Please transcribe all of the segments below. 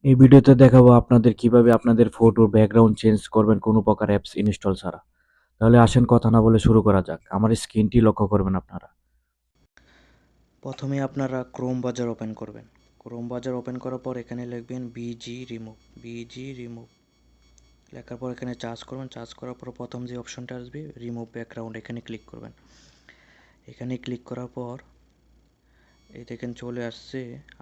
এই ভিডিওতে দেখাবো আপনাদের কিভাবে আপনাদের ফটোর ব্যাকগ্রাউন্ড চেঞ্জ করবেন কোনো প্রকার অ্যাপস ইনস্টল ছাড়া। তাহলে আসেন কথা না বলে শুরু করা যাক। আমার স্ক্রিনটি লক্ষ্য করবেন আপনারা। প্রথমে আপনারা ক্রোম ব্রাউজার ওপেন করবেন। ক্রোম ব্রাউজার ওপেন করার পর এখানে লিখবেন বিজি রিমুভ লেখার পর এখানে চার্জ করবেন। চার্জ করার পর প্রথম যে অপশনটা আসবে রিমুভ ব্যাকগ্রাউন্ড, এখানে ক্লিক করবেন। এখানে ক্লিক করার পর এই দেখেন চলে আসছে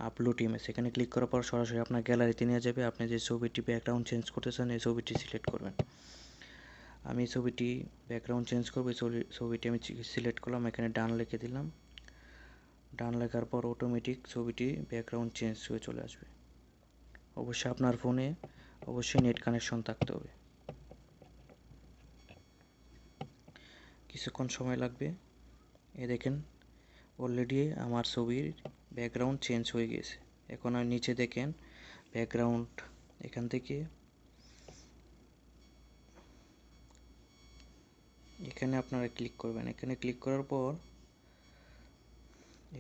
আপলোড ইমেজ। এখানে ক্লিক করার পর সরাসরি আপনার গ্যালারিতে নিয়ে যাবে। আপনি যে ছবিটি ব্যাকগ্রাউন্ড চেঞ্জ করতে চান এই ছবিটি সিলেক্ট করবেন। আমি ছবিটি ব্যাকগ্রাউন্ড চেঞ্জ করবো, ছবিটি আমি সিলেক্ট করলাম, এখানে ডান লিখে দিলাম। ডান লেখার পর অটোমেটিক ছবিটি ব্যাকগ্রাউন্ড চেঞ্জ হয়ে চলে আসবে। অবশ্যই আপনার ফোনে অবশ্যই নেট কানেকশন থাকতে হবে। কিছুক্ষণ সময় লাগবে। এ দেখেন অলরেডি আমার ছবির ব্যাকগ্রাউন্ড চেঞ্জ হয়ে গেছে। এখন আর নিচে দেখেন ব্যাকগ্রাউন্ড, এখান থেকে এখানে আপনারা ক্লিক করবেন। এখানে ক্লিক করার পর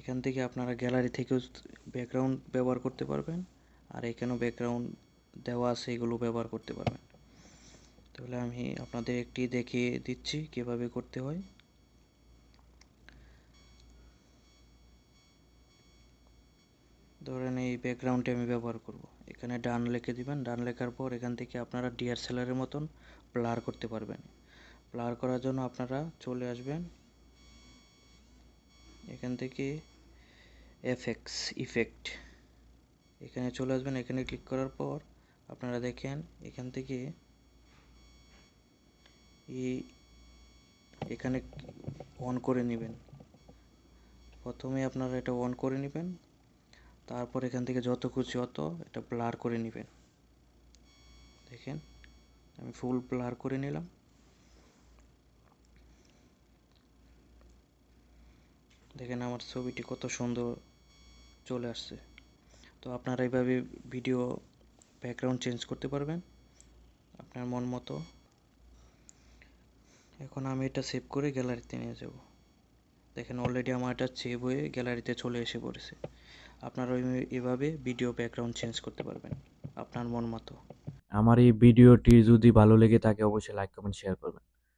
এখান থেকে আপনারা গ্যালারি থেকেও ব্যাকগ্রাউন্ড ব্যবহার করতে পারবেন, আর এখানেও ব্যাকগ্রাউন্ড দেওয়া আছে, এগুলো ব্যবহার করতে পারবেন। তাহলে আমি আপনাদের একটি দেখিয়ে দিচ্ছি কিভাবে করতে হয়। ধরেন এই ব্যাকগ্রাউন্ডে আমি ব্যবহার করব। এখানে ডান লিখে দিবেন। ডান লেখার পর এখান থেকে আপনারা ডিএসএলআরের মতন ব্লার করতে পারবেন। ব্লার করার জন্য আপনারা চলে আসবেন এখান থেকে এফএক্স ইফেক্ট, এখানে চলে আসবেন। এখানে ক্লিক করার পর আপনারা দেখেন এখান থেকে এই এখানে অন করে নেবেন। প্রথমে আপনারা এটা অন করে নেবেন, তারপর এখান থেকে যত খুশি অত এটা ব্লার করে নেবেন। দেখেন আমি ফুল ব্লার করে নিলাম। দেখেন আমার ছবিটি কত সুন্দর চলে আসছে। তো আপনারা এইভাবে ভিডিও ব্যাকগ্রাউন্ড চেঞ্জ করতে পারবেন আপনার মন মতো। এখন আমি এটা সেভ করে গ্যালারিতে নিয়ে যাব। দেখেন অলরেডি আমার এটা সেভ হয়ে গ্যালারিতে চলে এসে পড়েছে। আপনারা এভাবে ভিডিও ব্যাকগ্রাউন্ড চেঞ্জ করতে পারবেন আপনার মন মতো। আমার এই ভিডিওটি যদি ভালো লেগে থাকে অবশ্যই লাইক, কমেন্ট, শেয়ার করবেন।